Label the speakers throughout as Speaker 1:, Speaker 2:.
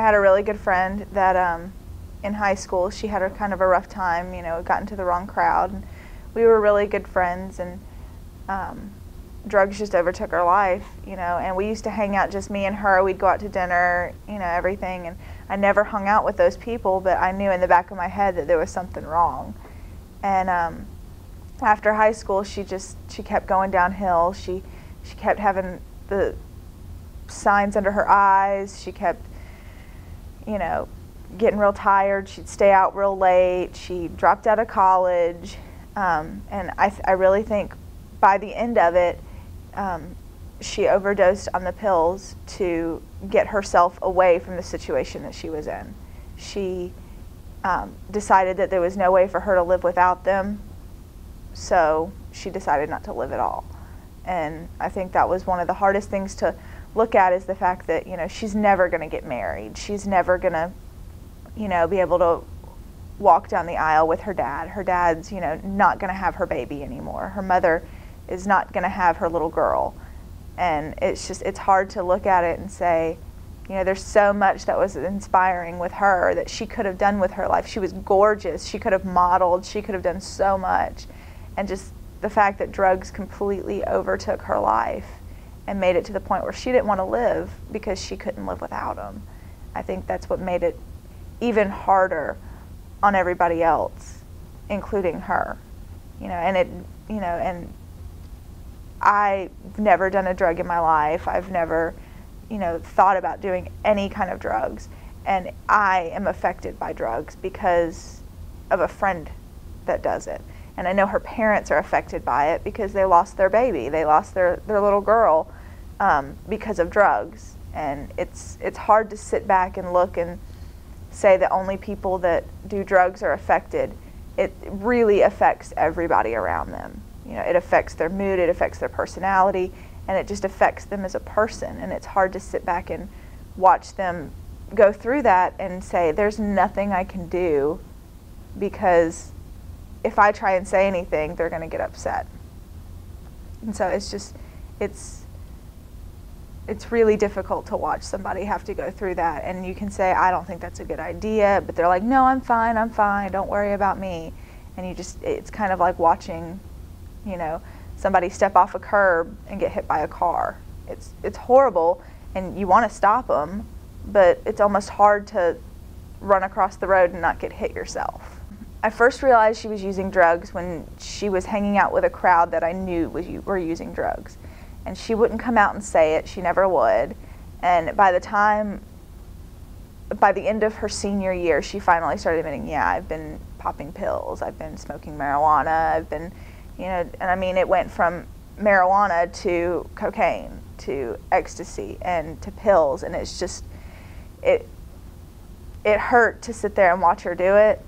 Speaker 1: had a really good friend that in high school, she had kind of a rough time, you know, got into the wrong crowd. And we were really good friends, and drugs just overtook her life, you know, and we used to hang out, just me and her. We'd go out to dinner, you know, everything, and I never hung out with those people, but I knew in the back of my head that there was something wrong. And after high school, she kept going downhill. She kept having the signs under her eyes. She kept, you know, getting real tired. She'd stay out real late. She dropped out of college. And I really think by the end of it, she overdosed on the pills to get herself away from the situation that she was in. She decided that there was no way for her to live without them, so she decided not to live at all. And I think that was one of the hardest things to look at, is the fact that, you know, she's never going to get married. She's never going to, you know, be able to walk down the aisle with her dad. Her dad's, you know, not going to have her baby anymore. Her mother is not going to have her little girl. And it's hard to look at it and say, you know, there's so much that was inspiring with her that she could have done with her life. She was gorgeous. She could have modeled. She could have done so much. And just the fact that drugs completely overtook her life and made it to the point where she didn't want to live because she couldn't live without them. I think that's what made it even harder on everybody else, including her. You know, and I've never done a drug in my life. I've never, you know, thought about doing any kind of drugs. And I am affected by drugs because of a friend that does it. And I know her parents are affected by it because they lost their baby. They lost their little girl because of drugs. And it's hard to sit back and look and say that only people that do drugs are affected. It really affects everybody around them. You know, it affects their mood, it affects their personality, and it just affects them as a person. And it's hard to sit back and watch them go through that and say, there's nothing I can do, because if I try and say anything, they're going to get upset. And so it's really difficult to watch somebody have to go through that. And you can say, I don't think that's a good idea, but they're like, no, I'm fine, don't worry about me. And it's kind of like watching, you know, somebody step off a curb and get hit by a car. It's horrible, and you want to stop them, but it's almost hard to run across the road and not get hit yourself. I first realized she was using drugs when she was hanging out with a crowd that I knew were using drugs. And she wouldn't come out and say it. She never would. And by the end of her senior year, she finally started admitting, yeah, I've been popping pills, I've been smoking marijuana, I've been, you know, and I mean, it went from marijuana to cocaine to ecstasy and to pills. And it's just, it hurt to sit there and watch her do it,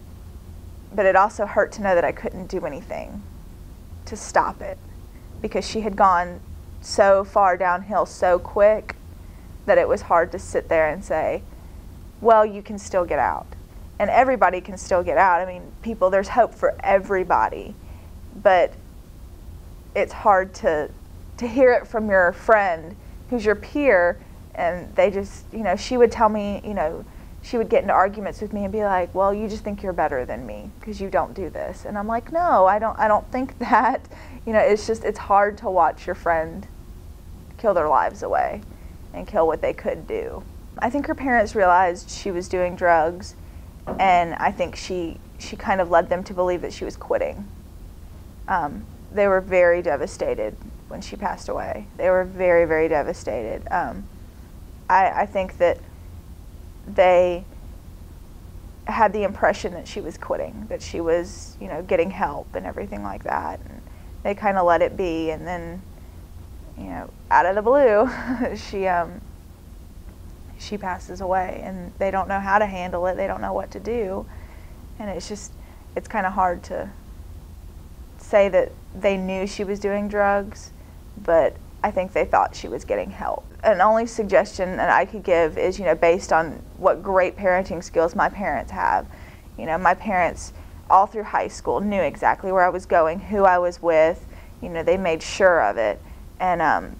Speaker 1: but it also hurt to know that I couldn't do anything to stop it, because she had gone so far downhill so quick that it was hard to sit there and say, well, you can still get out. And everybody can still get out. I mean, there's hope for everybody, but it's hard to hear it from your friend who's your peer, and they just, you know, she would tell me, you know, she would get into arguments with me and be like, well, you just think you're better than me because you don't do this. And I'm like, no, I don't think that. You know, it's hard to watch your friend kill their lives away and kill what they could do. I think her parents realized she was doing drugs, and I think she kind of led them to believe that she was quitting. They were very devastated when she passed away. They were very, very devastated. I think that they had the impression that she was quitting, that she was, you know, getting help and everything like that. And they kind of let it be, and then, you know, out of the blue, she passes away, and they don't know how to handle it. They don't know what to do, and it's kind of hard to say that they knew she was doing drugs, but I think they thought she was getting help. An only suggestion that I could give is, you know, based on what great parenting skills my parents have. You know, my parents all through high school knew exactly where I was going, who I was with. You know, they made sure of it. And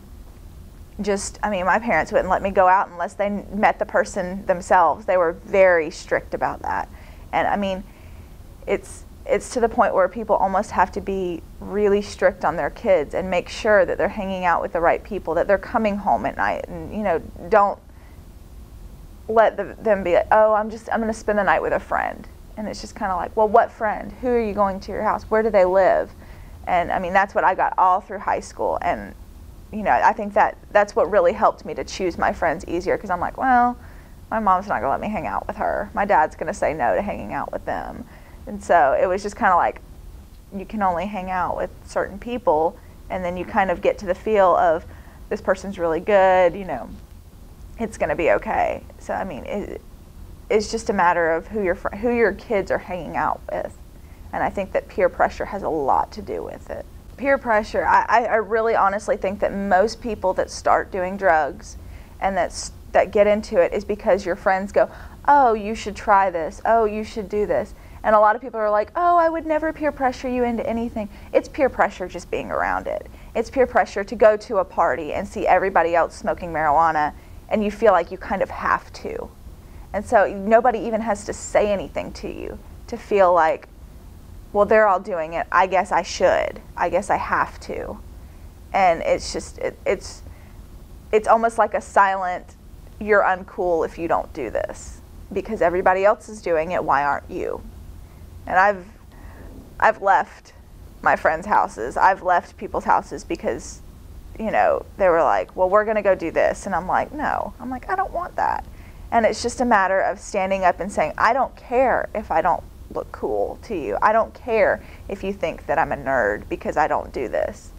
Speaker 1: I mean, my parents wouldn't let me go out unless they met the person themselves. They were very strict about that. And I mean, it's to the point where people almost have to be really strict on their kids and make sure that they're hanging out with the right people, that they're coming home at night, and, you know, don't let them be like, oh, I'm going to spend the night with a friend. And it's just kind of like, well, what friend? Who are you going to your house? Where do they live? And I mean, that's what I got all through high school. And, you know, I think that's what really helped me to choose my friends easier, because I'm like, well, my mom's not going to let me hang out with her. My dad's going to say no to hanging out with them. And so it was just kind of like, you can only hang out with certain people, and then you kind of get to the feel of, this person's really good, you know, it's going to be okay. So I mean, it's just a matter of who your kids are hanging out with. And I think that peer pressure has a lot to do with it. Peer pressure, I really honestly think that most people that start doing drugs and that get into it is because your friends go, oh, you should try this, oh, you should do this. And a lot of people are like, oh, I would never peer pressure you into anything. It's peer pressure just being around it. It's peer pressure to go to a party and see everybody else smoking marijuana, and you feel like you kind of have to. And so nobody even has to say anything to you to feel like, well, they're all doing it, I guess I should. I guess I have to. And it's just, it's almost like a silent, you're uncool if you don't do this. Because everybody else is doing it, why aren't you? And I've left my friends' houses. I've left people's houses because, you know, they were like, well, we're going to go do this. And I'm like, no. I'm like, I don't want that. And it's just a matter of standing up and saying, I don't care if I don't look cool to you. I don't care if you think that I'm a nerd because I don't do this.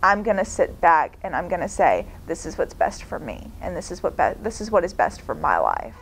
Speaker 1: I'm going to sit back and I'm going to say, this is what's best for me. And this is what is best for my life.